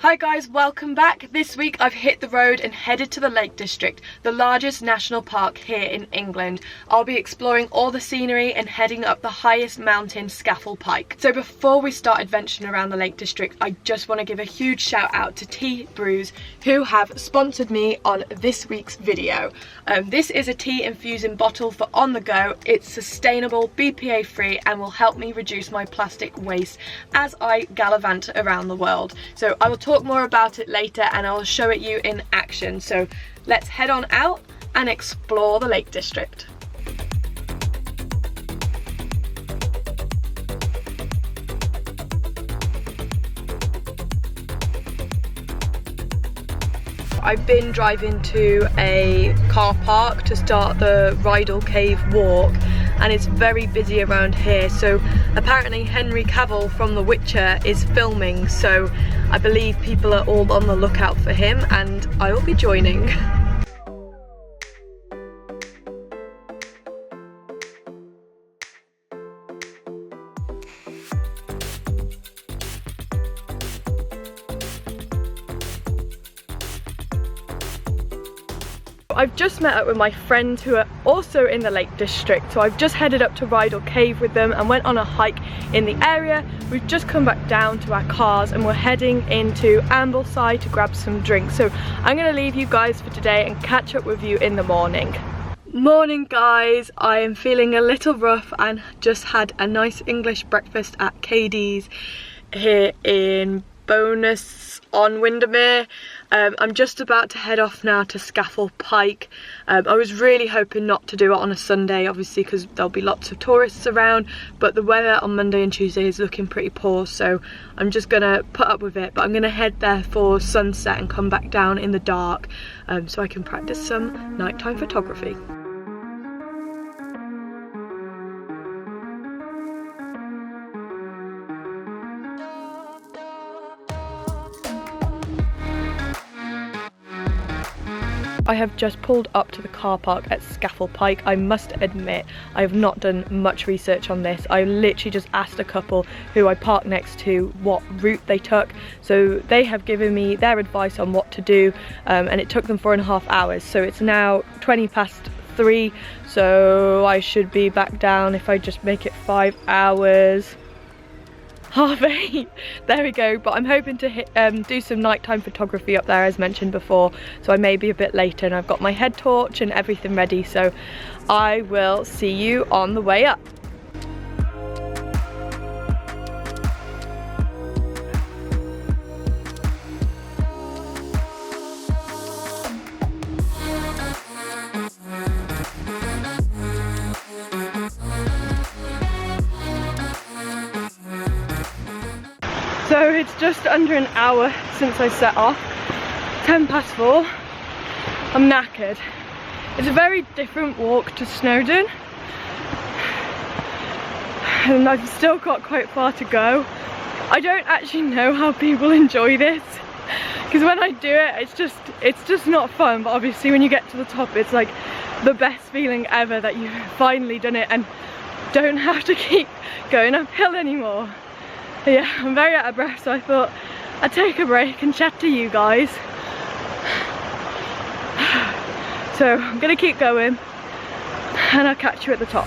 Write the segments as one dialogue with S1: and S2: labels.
S1: Hi guys, welcome back. This week I've hit the road and headed to the Lake District, the largest national park here in England. I'll be exploring all the scenery and heading up the highest mountain, Scafell Pike. So before we start adventuring around the Lake District, I just want to give a huge shout out to BREWS, who have sponsored me on this week's video. This is a tea infusing bottle for on the go. It's sustainable, BPA free, and will help me reduce my plastic waste as I gallivant around the world. So I will talk more about it later and I'll show it you in action. So let's head on out and explore the Lake District. I've been driving to a car park to start the Rigg Cave walk, and it's very busy around here. So apparently Henry Cavill from The Witcher is filming, so I believe people are all on the lookout for him and I will be joining. I've just met up with my friends who are also in the Lake District, so I've just headed up to Rigg Cave with them and went on a hike in the area. We've just come back down to our cars and we're heading into Ambleside to grab some drinks. So I'm going to leave you guys for today and catch up with you in the morning. Morning guys, I am feeling a little rough and just had a nice English breakfast at KD's here in Bonus on Windermere. I'm just about to head off now to Scafell Pike. I was really hoping not to do it on a Sunday, obviously, because there'll be lots of tourists around, but the weather on Monday and Tuesday is looking pretty poor, so I'm just gonna put up with it. But I'm gonna head there for sunset and come back down in the dark, so I can practice some nighttime photography. I have just pulled up to the car park at Scafell Pike. I must admit, I have not done much research on this. I literally just asked a couple who I parked next to what route they took. So they have given me their advice on what to do, and it took them 4.5 hours. So it's now 3:20, so I should be back down if I just make it 5 hours. 8:30, there we go. But I'm hoping to do some nighttime photography up there as mentioned before, so I may be a bit later, and I've got my head torch and everything ready, so I will see you on the way up. So it's just under an hour since I set off, 4:10. I'm knackered. It's a very different walk to Snowdon, and I've still got quite far to go. I don't actually know how people enjoy this, because when I do it, it's just not fun. But obviously when you get to the top, it's like the best feeling ever that you've finally done it and don't have to keep going uphill anymore. Yeah, I'm very out of breath, so I thought I'd take a break and chat to you guys. So I'm gonna keep going and I'll catch you at the top.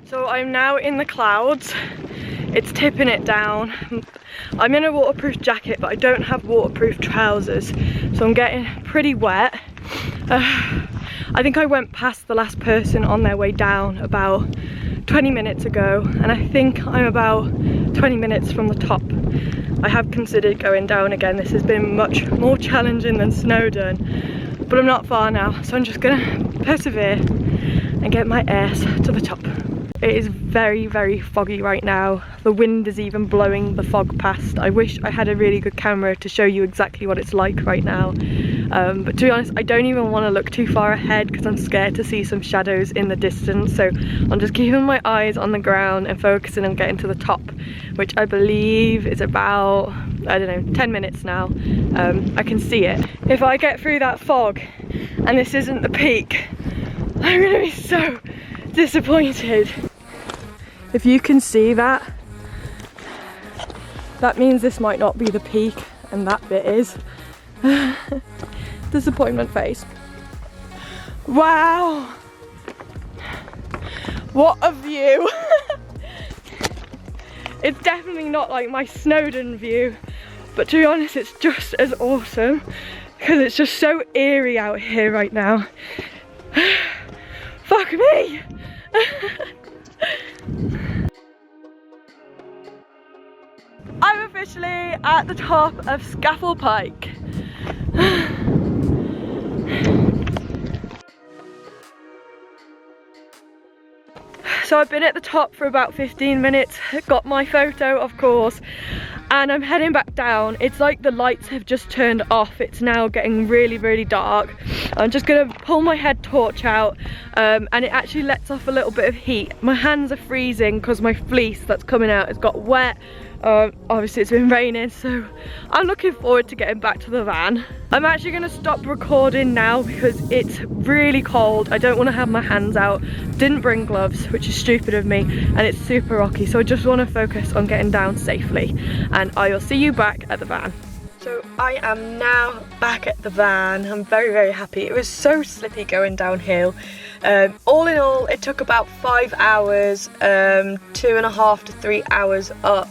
S1: So I'm now in the clouds. It's tipping it down. I'm in a waterproof jacket, but I don't have waterproof trousers, so I'm getting pretty wet. I think I went past the last person on their way down about 20 minutes ago, and I think I'm about 20 minutes from the top. I have considered going down again. This has been much more challenging than Snowdon, but I'm not far now, so I'm just gonna persevere and get my ass to the top. It is very, very foggy right now. The wind is even blowing the fog past. I wish I had a really good camera to show you exactly what it's like right now. But to be honest, I don't even want to look too far ahead because I'm scared to see some shadows in the distance. So I'm just keeping my eyes on the ground and focusing on getting to the top, which I believe is about I don't know, 10 minutes now. I can see it. If I get through that fog and this isn't the peak, I'm gonna be so disappointed. If you can see that, that means this might not be the peak, and that bit is. Disappointment face. Wow! What a view! It's definitely not like my Snowdon view, but to be honest, it's just as awesome because it's just so eerie out here right now. Fuck me! I'm officially at the top of Scafell Pike. So I've been at the top for about 15 minutes, got my photo of course, and I'm heading back down. It's like the lights have just turned off. It's now getting really, really dark. I'm just gonna pull my head torch out and it actually lets off a little bit of heat. My hands are freezing because my fleece that's coming out has got wet. Obviously it's been raining, so I'm looking forward to getting back to the van. I'm actually going to stop recording now because it's really cold. I don't want to have my hands out. Didn't bring gloves, which is stupid of me, and it's super rocky, so I just want to focus on getting down safely, and I will see you back at the van. So I am now back at the van. I'm very, very happy. It was so slippy going downhill. All in all, it took about 5 hours, 2.5 to 3 hours up,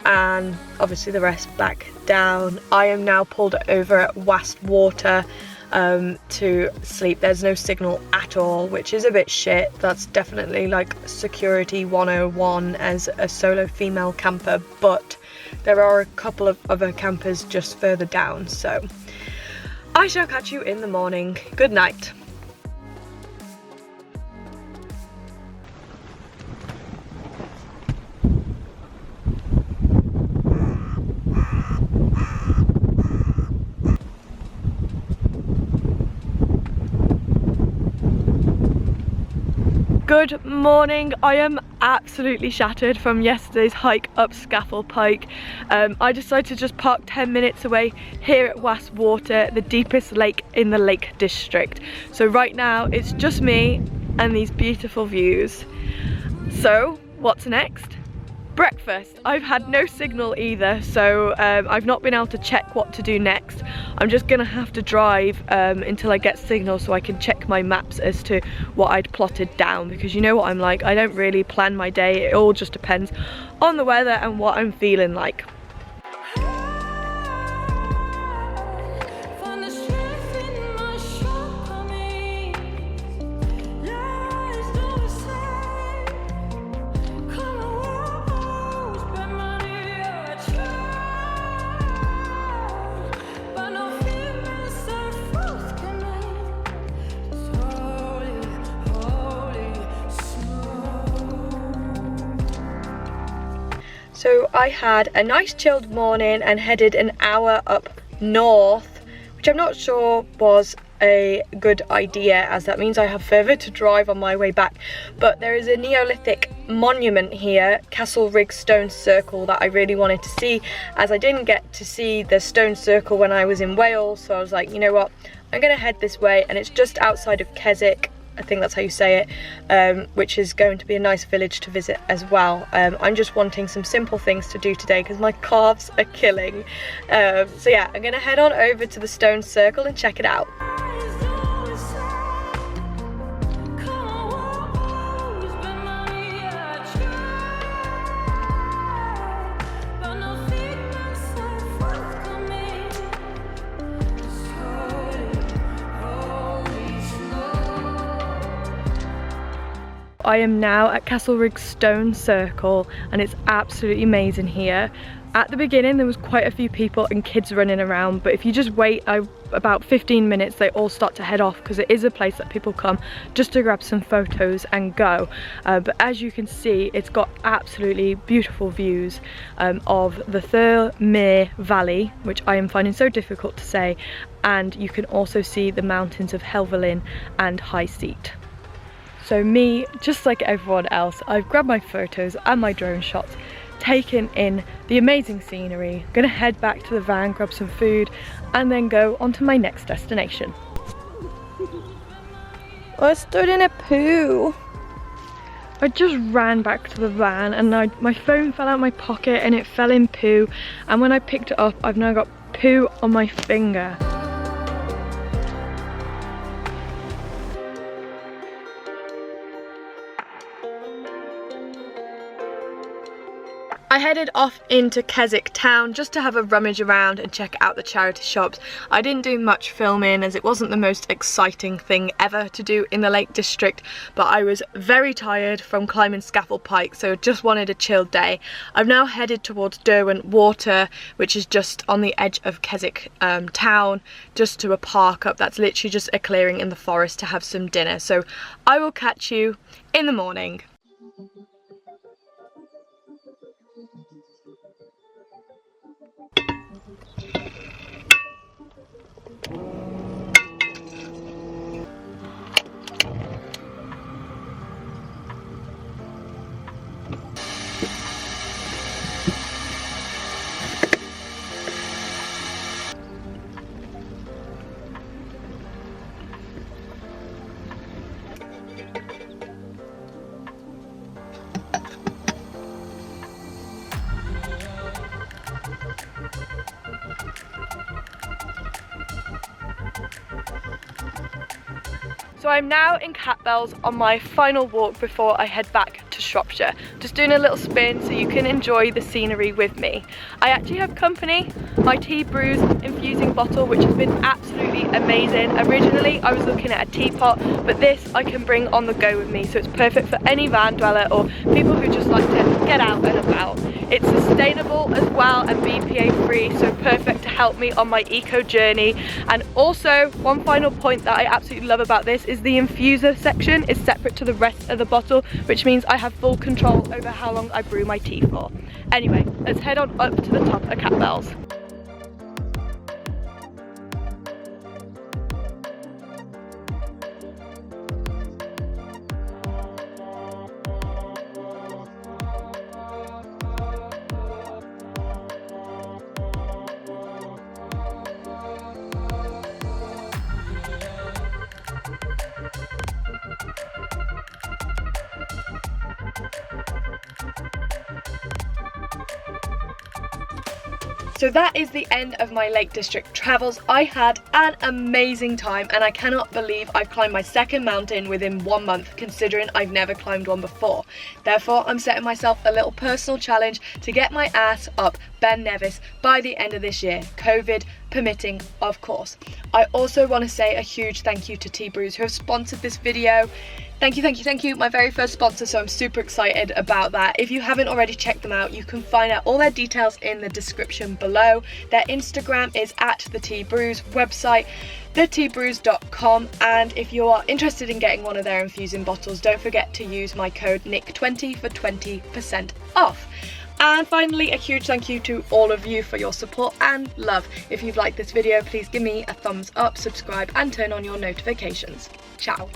S1: and obviously the rest back down. I am now pulled over at Wastwater to sleep. There's no signal at all, which is a bit shit. That's definitely like security 101 as a solo female camper, but there are a couple of other campers just further down, so I shall catch you in the morning. Good night. Good morning. I am absolutely shattered from yesterday's hike up Scafell Pike. I decided to just park 10 minutes away here at Wastwater, the deepest lake in the Lake District. So right now it's just me and these beautiful views. So what's next? Breakfast. I've had no signal either, so I've not been able to check what to do next. I'm just gonna have to drive until I get signal so I can check my maps as to what I'd plotted down, because you know what I'm like, I don't really plan my day. It all just depends on the weather and what I'm feeling like. So I had a nice chilled morning and headed an hour up north, which I'm not sure was a good idea, as that means I have further to drive on my way back. But there is a Neolithic monument here, Castle Rigg Stone Circle, that I really wanted to see, as I didn't get to see the stone circle when I was in Wales. So I was like, you know what, I'm gonna head this way, and it's just outside of Keswick, I think that's how you say it, which is going to be a nice village to visit as well. I'm just wanting some simple things to do today because my calves are killing. So yeah, I'm gonna head on over to the stone circle and check it out. I am now at Castle Rigg Stone Circle and it's absolutely amazing here. At the beginning there was quite a few people and kids running around, but if you just wait about 15 minutes they all start to head off, because it is a place that people come just to grab some photos and go. But as you can see, it's got absolutely beautiful views of the Thirlmere Valley, which I am finding so difficult to say, and you can also see the mountains of Helvellyn and High Seat. So me, just like everyone else, I've grabbed my photos and my drone shots taking in the amazing scenery. I'm gonna head back to the van, grab some food, and then go on to my next destination. I stood in a poo. I just ran back to the van and my phone fell out of my pocket and it fell in poo, and when I picked it up I've now got poo on my finger. I headed off into Keswick town just to have a rummage around and check out the charity shops. I didn't do much filming as it wasn't the most exciting thing ever to do in the Lake District, but I was very tired from climbing Scafell Pike, so just wanted a chilled day. I've now headed towards Water, which is just on the edge of Keswick town, just to a park up that's literally just a clearing in the forest to have some dinner. So I will catch you in the morning. So I'm now in Catbells on my final walk before I head back to Shropshire. Just doing a little spin so you can enjoy the scenery with me. I actually have company, my BREWS infusing bottle, which has been absolutely amazing. Originally I was looking at a teapot, but this I can bring on the go with me, so it's perfect for any van dweller or people who just like to get out and about. It's sustainable as well and BPA free, so perfect to help me on my eco journey. And also, one final point that I absolutely love about this is the infuser section is separate to the rest of the bottle, which means I have full control over how long I brew my tea for. Anyway, let's head on up to the top of Catbells. So that is the end of my Lake District travels. I had an amazing time and I cannot believe I've climbed my second mountain within 1 month, considering I've never climbed one before. Therefore, I'm setting myself a little personal challenge to get my ass up Ben Nevis by the end of this year, COVID permitting, of course. I also want to say a huge thank you to BREWS who have sponsored this video. Thank you, thank you, thank you. My very first sponsor, so I'm super excited about that. If you haven't already checked them out, you can find out all their details in the description below. Their Instagram is @TheTBrews, website thetbrews.com, and if you are interested in getting one of their infusing bottles, don't forget to use my code NICK20 for 20% off. And finally, a huge thank you to all of you for your support and love. If you've liked this video, please give me a thumbs up, subscribe, and turn on your notifications. Ciao.